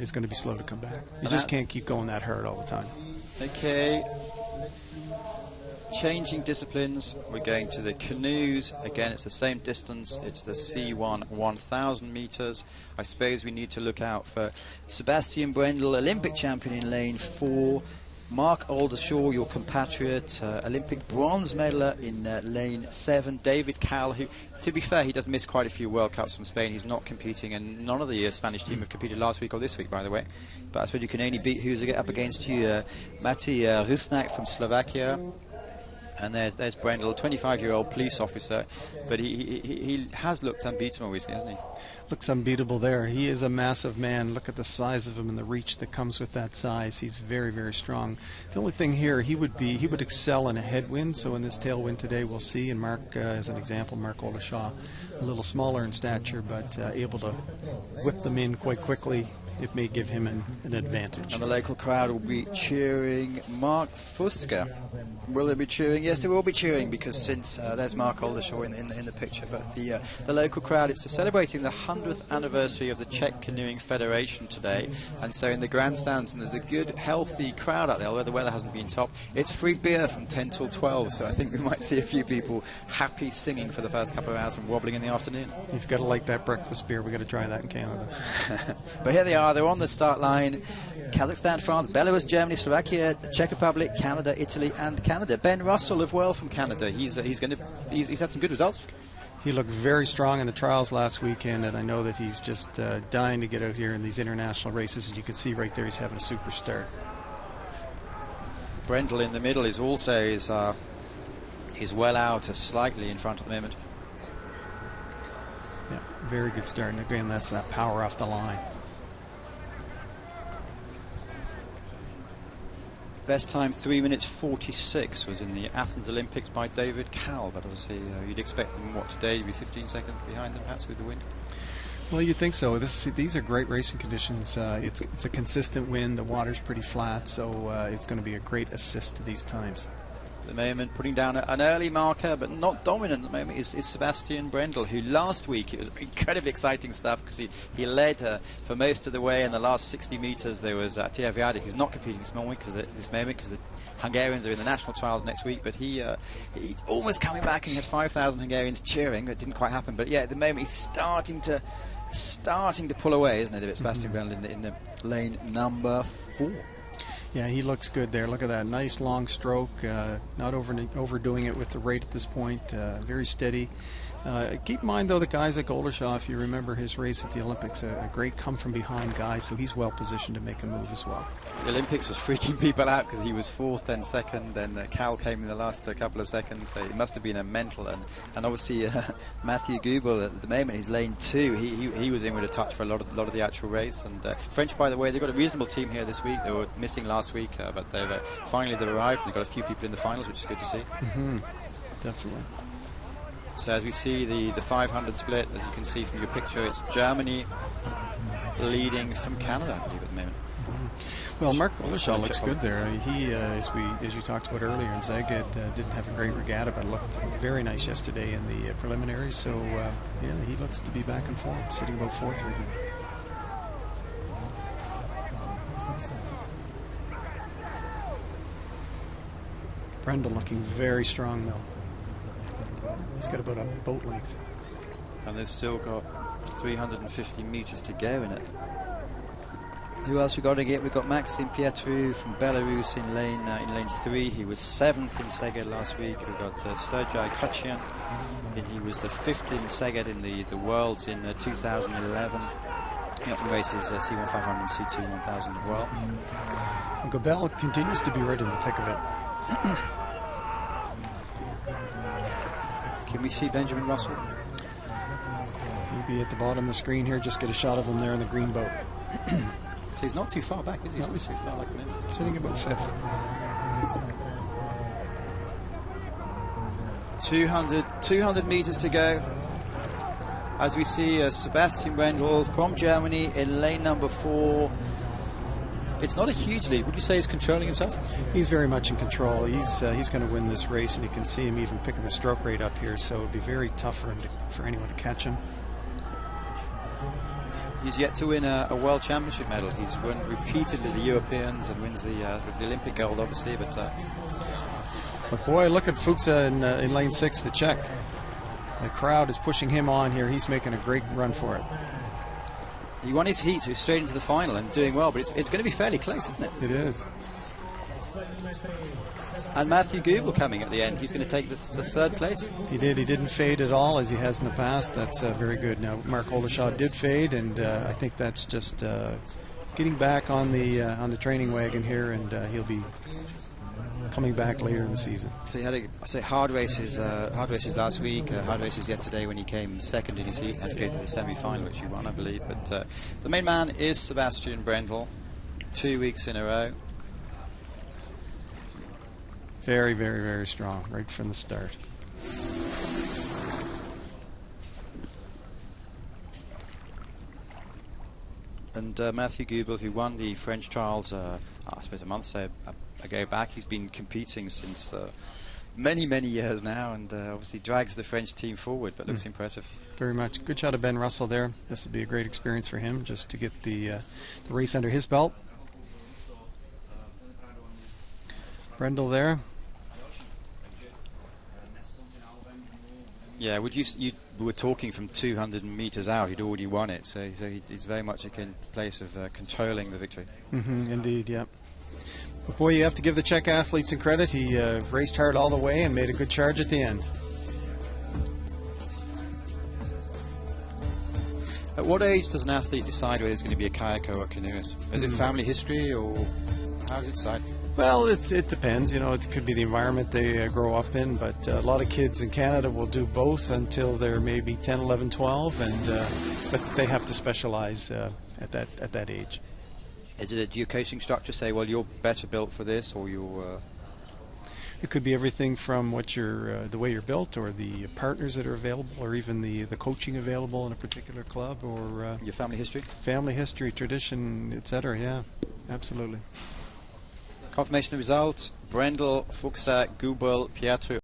is going to be slow to come back. You just can't keep going that hard all the time. Okay. Changing disciplines, we're going to the canoes. Again, it's the same distance. It's the C1 1,000 meters. I suppose we need to look out for Sebastian Brendel, Olympic champion in lane 4. Mark Aldershaw, your compatriot, Olympic bronze medaler in lane 7. David Cal, who, to be fair, he does miss quite a few World Cups from Spain. He's not competing, and none of the Spanish team have competed last week or this week, by the way. But I suppose you can only beat who's up against you. Mati Rusnak from Slovakia. And there's Brendel, 25-year-old police officer, but he has looked unbeatable recently, hasn't he? Looks unbeatable there. He is a massive man. Look at the size of him and the reach that comes with that size. He's very, very strong. The only thing here, he would excel in a headwind. So in this tailwind today, we'll see. And Mark, as an example, Mark Aldershaw, a little smaller in stature, but able to whip them in quite quickly. It may give him an advantage. And the local crowd will be cheering Mark Fuska. Will they be cheering? Yes, they will be cheering, because since there's Mark Aldershaw in the picture. But the local crowd, it's celebrating the 100th anniversary of the Czech Canoeing Federation today. And so in the grandstands, and there's a good, healthy crowd out there, although the weather hasn't been top. It's free beer from 10 till 12, so I think we might see a few people happy singing for the first couple of hours and wobbling in the afternoon. You've got to like that breakfast beer. We've got to try that in Canada. But here they are. They're on the start line. Kazakhstan, France, Belarus, Germany, Slovakia, Czech Republic, Canada, Italy, and Canada. Ben Russell as well from Canada. He's had some good results. He looked very strong in the trials last weekend, and I know that he's just dying to get out here in these international races. And you can see right there, he's having a super start. Brendel in the middle is also is well out, slightly in front at the moment. Yeah, very good start. And again, that's that power off the line. Best time 3 minutes 46 was in the Athens Olympics by David Cal, but obviously you'd expect them today to be 15 seconds behind them, perhaps, with the wind. Well, you'd think so. These are great racing conditions. It's a consistent wind. The water's pretty flat, so it's going to be a great assist to these times. At the moment, putting down an early marker, but not dominant at the moment, is Sebastian Brendel, who last week, it was incredibly exciting stuff, because he led for most of the way. In the last 60 metres, there was Attila Viadic, who's not competing this moment because the Hungarians are in the national trials next week, but he almost coming back, and he had 5,000 Hungarians cheering. It didn't quite happen, but yeah, at the moment he's starting to pull away, isn't it, a bit, Sebastian Brendel in the lane number 4. Yeah, he looks good there. Look at that nice long stroke, not overdoing it with the rate at this point, very steady. Keep in mind, though, the guys like Aldershaw, if you remember his race at the Olympics, a great come-from-behind guy, so he's well-positioned to make a move as well. The Olympics was freaking people out because he was 4th, then 2nd, then Cal came in the last couple of seconds, so it must have been a mental. And obviously Matthew Goubel, at the moment, he's lane 2. He was in with a touch for a lot of the actual race. And French, by the way, they've got a reasonable team here this week. They were missing last week, but they've arrived, and they've got a few people in the finals, which is good to see. Definitely. So as we see the 500 split, as you can see from your picture, it's Germany leading from Canada, I believe, at the moment. Well, Mark Aldershaw looks good there. He, as you talked about earlier, in Zagreb, didn't have a great regatta, but looked very nice yesterday in the preliminaries. So, yeah, he looks to be back in form, sitting about 4th right now. Brendel looking very strong, though. He's got about a boat length. And they've still got 350 metres to go in it. Who else we got to get? We've got Maxim Pietru from Belarus in lane 3. He was 7th in Szeged last week. We've got Sergei Kocian. He was the 5th in Szeged in the Worlds in 2011. He often races C1500 and C2 1000 as well. And Gobel continues to be right in the thick of it. Can we see Benjamin Russell? He'll be at the bottom of the screen here. Just get a shot of him there in the green boat. So he's not too far back, is he? He's not too far, like a minute. Sitting about 5th. 200 metres to go. As we see Sebastian Brendel from Germany in lane number 4. It's not a huge lead. Would you say he's controlling himself? He's very much in control. He's going to win this race, and you can see him even picking the stroke rate up here, so it'd be very tough for anyone to catch him. He's yet to win a World Championship medal. He's won repeatedly the Europeans and wins the Olympic gold, obviously. But boy, look at Fuchsa in lane 6, the Czech. The crowd is pushing him on here. He's making a great run for it. He won his heat, so he's straight into the final and doing well. But it's going to be fairly close, isn't it? It is. And Matthew Goebel coming at the end. He's going to take the third place. He did. He didn't fade at all as he has in the past. That's very good. Now, Mark Oldershaw did fade, and I think that's just getting back on the training wagon here, and he'll be coming back later in the season. So he had hard races last week, hard races yesterday when he came second in his heat, had to go to the semi-final, which he won, I believe. But the main man is Sebastian Brendel, 2 weeks in a row. Very, very, very strong right from the start. And Matthew Goebel, who won the French trials, I suppose a month ago back, he's been competing since many, many years now, and obviously drags the French team forward, but looks impressive. Very much. Good shot of Ben Russell there. This will be a great experience for him just to get the race under his belt. Brendel there. Yeah, you were talking from 200 meters out. He'd already won it, so he's very much in place of controlling the victory. Indeed, yeah. But boy, you have to give the Czech athlete some credit. He raced hard all the way and made a good charge at the end. At what age does an athlete decide whether it's going to be a kayaker or a canoeist? Is it family history, or how does it decide? Well, it depends. It could be the environment they grow up in, but a lot of kids in Canada will do both until they're maybe 10, 11, 12, but they have to specialize at that age. Do your coaching structure say, well, you're better built for this, or you're... It could be everything from what the way you're built, or the partners that are available, or even the coaching available in a particular club, or... your family history? Family history, tradition, etc., yeah, absolutely. Confirmation of results: Brendel, Fuchsa, Goebel, Pietru